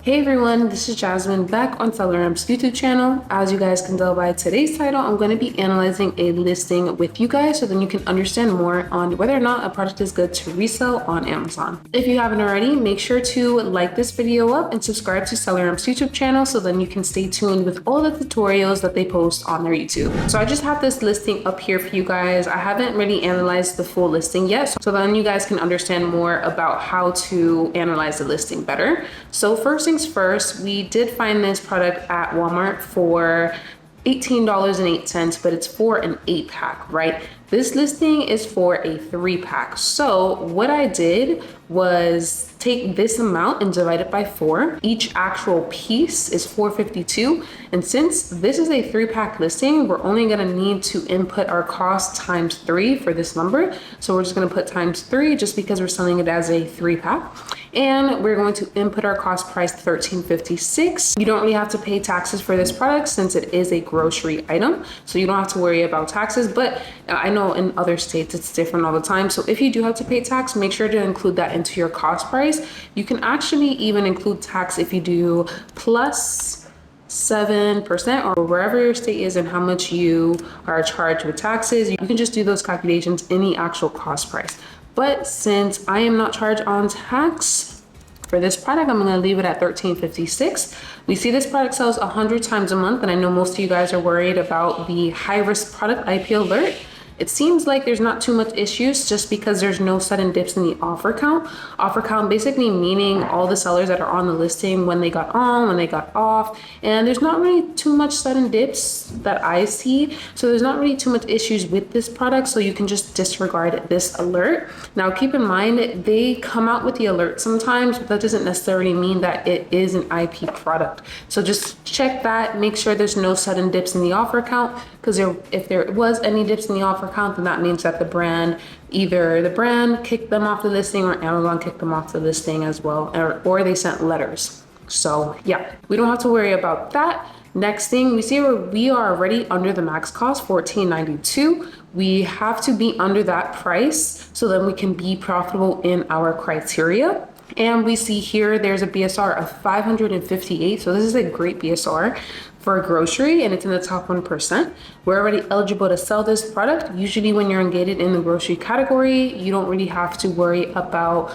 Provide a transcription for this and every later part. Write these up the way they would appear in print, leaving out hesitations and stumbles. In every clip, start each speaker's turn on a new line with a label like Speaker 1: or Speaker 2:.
Speaker 1: Hey everyone, this is Jasmine back on SellerAmp's YouTube channel. As you guys can tell by today's title, I'm going to be analyzing a listing with you guys so then you can understand more on whether or not a product is good to resell on Amazon. If you haven't already, make sure to like this video up and subscribe to SellerAmp's YouTube channel so then you can stay tuned with all the tutorials that they post on their YouTube. So I just have this listing up here for you guys. I haven't really analyzed the full listing yet, so then you guys can understand more about how to analyze the listing better. So first things first, we did find this product at Walmart for $18.08, but it's for an 8-pack, right? This listing is for a 3-pack. So what I did was take this amount and divide it by 4. Each actual piece is $4.52. And since this is a 3-pack listing, we're only gonna need to input our cost times 3 for this number. So we're just gonna put times 3 just because we're selling it as a 3-pack. And we're going to input our cost price $13.56. You don't really have to pay taxes for this product since it is a grocery item. So you don't have to worry about taxes, but I know in other states it's different all the time. So if you do have to pay tax, make sure to include that into your cost price. You can actually even include tax if you do plus 7% or wherever your state is and how much you are charged with taxes. You can just do those calculations in the actual cost price. But since I am not charged on tax for this product, I'm gonna leave it at $13.56. We see this product sells 100 times a month, and I know most of you guys are worried about the high-risk product IP alert. It seems like there's not too much issues just because there's no sudden dips in the offer count. Offer count basically meaning all the sellers that are on the listing, when they got on, when they got off, and there's not really too much sudden dips that I see. So there's not really too much issues with this product, so you can just disregard this alert. Now keep in mind, they come out with the alert sometimes, but that doesn't necessarily mean that it is an IP product. So just check that, make sure there's no sudden dips in the offer count, because if there was any dips in the offer count, then that means that the brand, either the brand kicked them off the listing or Amazon kicked them off the listing as well, or they sent letters. So yeah, we don't have to worry about that. Next thing, we see where we are already under the max cost, $14.92. We have to be under that price so then we can be profitable in our criteria. And we see here there's a BSR of 558. So this is a great BSR for a grocery, and it's in the top 1%. We're already eligible to sell this product. Usually when you're engaged in the grocery category, you don't really have to worry about,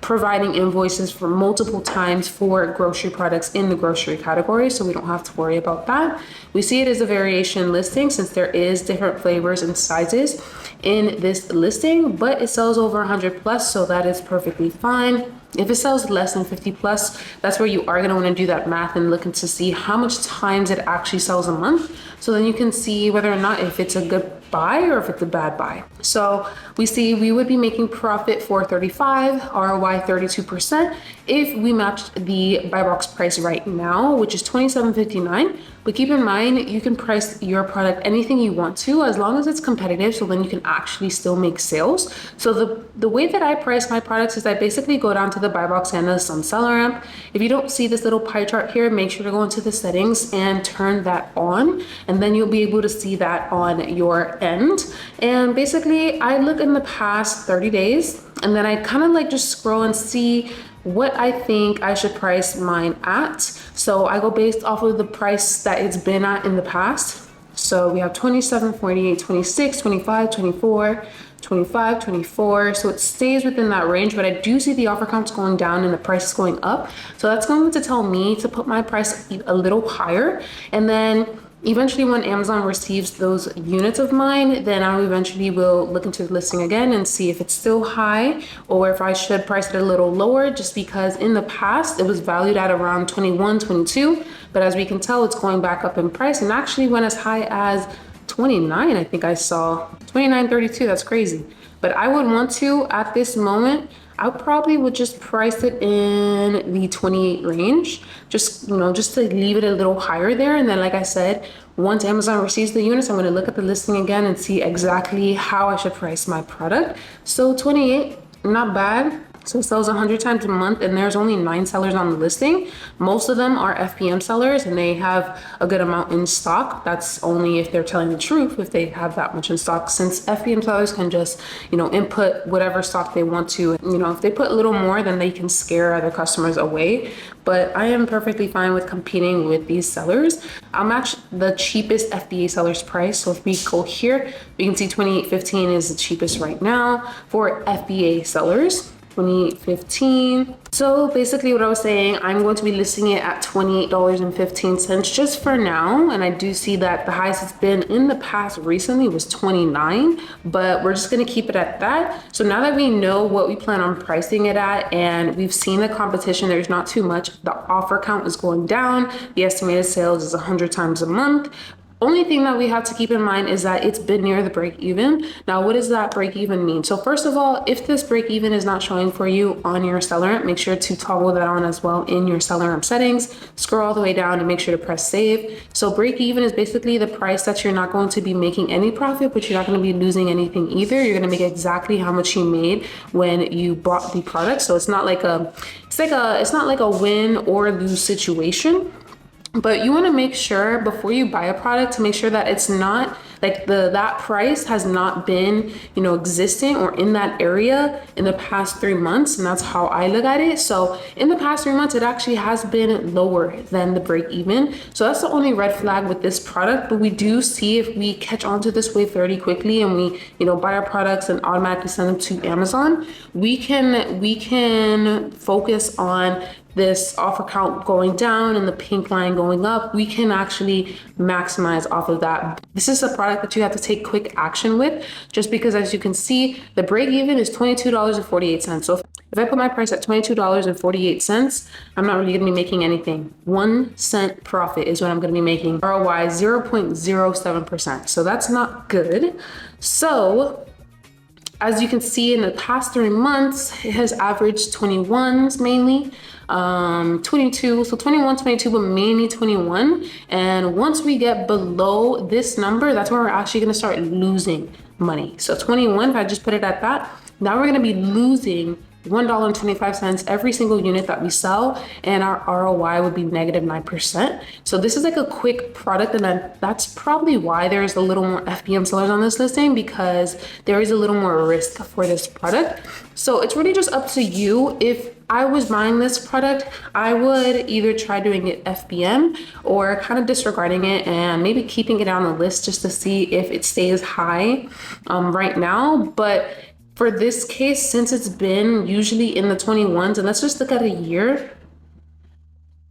Speaker 1: providing invoices for multiple times for grocery products in the grocery category, so we don't have to worry about that. We see it as a variation listing since there is different flavors and sizes in this listing, but it sells over 100 plus, so that is perfectly fine. If it sells less than 50 plus, that's where you are going to want to do that math and look to see how much times it actually sells a month. So then you can see whether or not if it's a good buy or if it's a bad buy. So we see we would be making profit $4.35, ROI 32% if we matched the buy box price right now, which is $27.59. But keep in mind, you can price your product anything you want to as long as it's competitive, so then you can actually still make sales. So the way that I price my products is I basically go down to the buy box analyst on SellerAmp. If you don't see this little pie chart here, make sure to go into the settings and turn that on, and then you'll be able to see that on your end. And basically I look in the past 30 days and then I kind of like just scroll and see what I think I should price mine at. So I go based off of the price that it's been at in the past. So we have 27, 48, 26, 25, 24, 25, 24. So it stays within that range, but I do see the offer counts going down and the price is going up. So that's going to tell me to put my price a little higher. And then eventually when Amazon receives those units of mine, then I eventually will look into the listing again and see if it's still high or if I should price it a little lower, just because in the past it was valued at around 21, 22. But as we can tell, it's going back up in price and actually went as high as 29. I think I saw 29.32. That's crazy. But I would want to, at this moment, I probably would just price it in the 28 range, just to leave it a little higher there. And then, like I said, once Amazon receives the units, I'm going to look at the listing again and see exactly how I should price my product. So 28, not bad. So it sells 100 times a month, and there's only 9 sellers on the listing. Most of them are FBM sellers, and they have a good amount in stock. That's only if they're telling the truth, if they have that much in stock, since FBM sellers can just, input whatever stock they want to. If they put a little more, then they can scare other customers away. But I am perfectly fine with competing with these sellers. I'll match the cheapest FBA seller's price. So if we go here, we can see 28.15 is the cheapest right now for FBA sellers. 28.15. So basically what I was saying, I'm going to be listing it at $28.15 just for now. And I do see that the highest it's been in the past recently was 29, but we're just going to keep it at that. So now that we know what we plan on pricing it at, and we've seen the competition, there's not too much. The offer count is going down. The estimated sales is 100 times a month. Only thing that we have to keep in mind is that it's been near the break even. Now, what does that break even mean? So first of all, if this break even is not showing for you on your SellerAmp, make sure to toggle that on as well in your SellerAmp settings. Scroll all the way down and make sure to press save. So break even is basically the price that you're not going to be making any profit, but you're not going to be losing anything either. You're going to make exactly how much you made when you bought the product. So it's not like a win or lose situation. But you want to make sure before you buy a product to make sure that it's not like that price has not been, existing or in that area in the past 3 months. And that's how I look at it. So in the past 3 months, it actually has been lower than the break even. So that's the only red flag with this product. But we do see if we catch on to this wave fairly quickly and we, buy our products and automatically send them to Amazon, we can focus on this offer count going down and the pink line going up. We can actually maximize off of that. This is a product that you have to take quick action with, just because as you can see, the break even is $22.48. So if I put my price at $22.48, I'm not really gonna be making anything. 1 cent profit is what I'm gonna be making. ROI 0.07%. So that's not good. So as you can see, in the past 3 months, it has averaged 21s mainly. 22, so 21, 22, but mainly 21. And once we get below this number, that's where we're actually going to start losing money. So 21, if I just put it at that, now we're going to be losing $1.25 every single unit that we sell, and our ROI would be negative 9%. So this is like a quick product, and that's probably why there's a little more FBM sellers on this listing, because there is a little more risk for this product. So it's really just up to you. If I was buying this product, I would either try doing it FBM or kind of disregarding it and maybe keeping it on the list just to see if it stays high right now. But for this case, since it's been usually in the 21s, and let's just look at a year.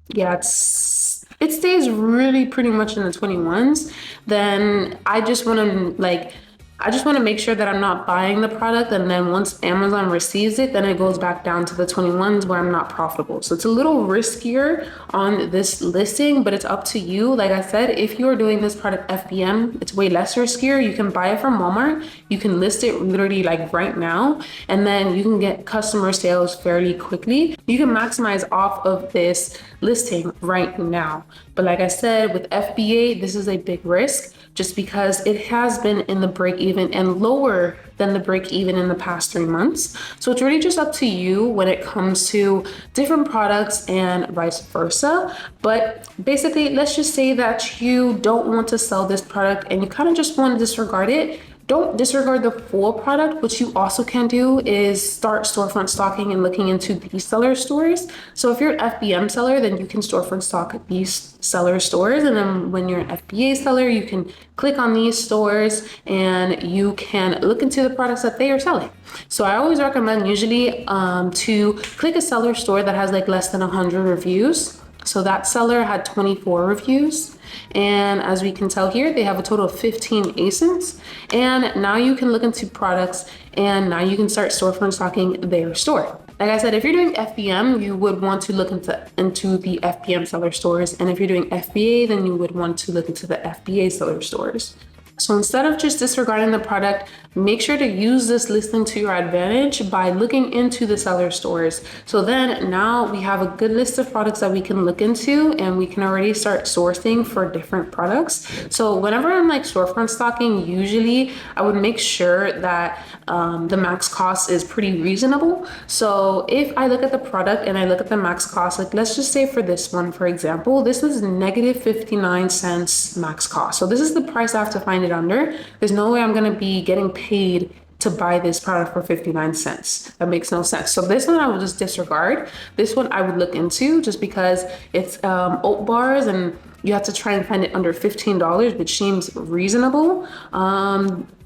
Speaker 1: Yeah, it stays really pretty much in the 21s. Then I just want to make sure that I'm not buying the product, and then once Amazon receives it, then it goes back down to the 21s where I'm not profitable. So it's a little riskier on this listing, but it's up to you. Like I said, if you're doing this product FBM, it's way less riskier. You can buy it from Walmart. You can list it literally like right now, and then you can get customer sales fairly quickly. You can maximize off of this listing right now. But like I said, with FBA, this is a big risk just because it has been in the break even and lower than the break even in the past 3 months. So it's really just up to you when it comes to different products and vice versa. But basically, let's just say that you don't want to sell this product and you kind of just want to disregard it. Don't disregard the full product. What you also can do is start storefront stocking and looking into these seller stores. So if you're an FBM seller, then you can storefront stock these seller stores. And then when you're an FBA seller, you can click on these stores and you can look into the products that they are selling. So I always recommend usually to click a seller store that has like less than 100 reviews. So that seller had 24 reviews. And as we can tell here, they have a total of 15 ASINs. And now you can look into products and now you can start storefront stocking their store. Like I said, if you're doing FBM, you would want to look into the FBM seller stores. And if you're doing FBA, then you would want to look into the FBA seller stores. So instead of just disregarding the product, make sure to use this listing to your advantage by looking into the seller stores. So then now we have a good list of products that we can look into, and we can already start sourcing for different products. So whenever I'm like storefront stocking, usually I would make sure that the max cost is pretty reasonable. So if I look at the product and I look at the max cost, like let's just say for this one, for example, this is negative 59 cents max cost. So this is the price I have to find it under. There's no way I'm going to be getting paid to buy this product for 59 cents. That makes no sense. So this one I will just disregard. This one I would look into just because it's oat bars and you have to try and find it under $15, which seems reasonable.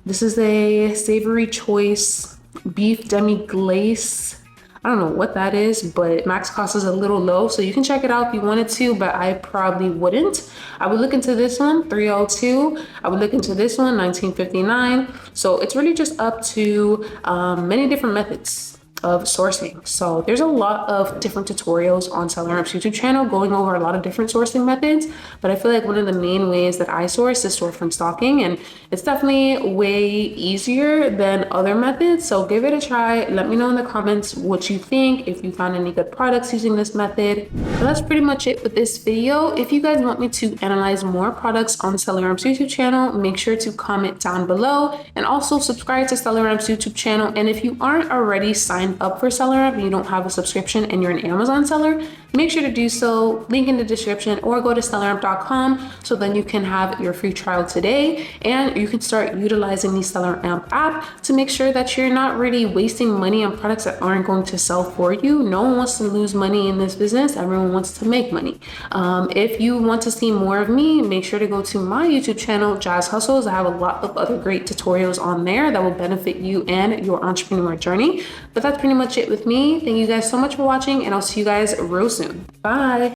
Speaker 1: This is a savory choice beef demi glace. I don't know what that is, but max cost is a little low. So you can check it out if you wanted to, but I probably wouldn't. I would look into this one, 302. I would look into this one, 1959. So it's really just up to many different methods of sourcing. So there's a lot of different tutorials on SellerAmp's YouTube channel going over a lot of different sourcing methods, but I feel like one of the main ways that I source is storefront stocking, and it's definitely way easier than other methods. So give it a try. Let me know in the comments what you think, if you found any good products using this method. But that's pretty much it with this video. If you guys want me to analyze more products on SellerAmp's YouTube channel, make sure to comment down below and also subscribe to SellerAmp's YouTube channel. And if you aren't already signed up for SellerAmp and you don't have a subscription and you're an Amazon seller, make sure to do so. Link in the description, or go to selleramp.com so then you can have your free trial today and you can start utilizing the SellerAmp app to make sure that you're not really wasting money on products that aren't going to sell for you. No one wants to lose money in this business. Everyone wants to make money. If you want to see more of me, make sure to go to my YouTube channel, Jazz Hustles. I have a lot of other great tutorials on there that will benefit you and your entrepreneur journey. But that's pretty much it with me. Thank you guys so much for watching, and I'll see you guys real soon. Bye.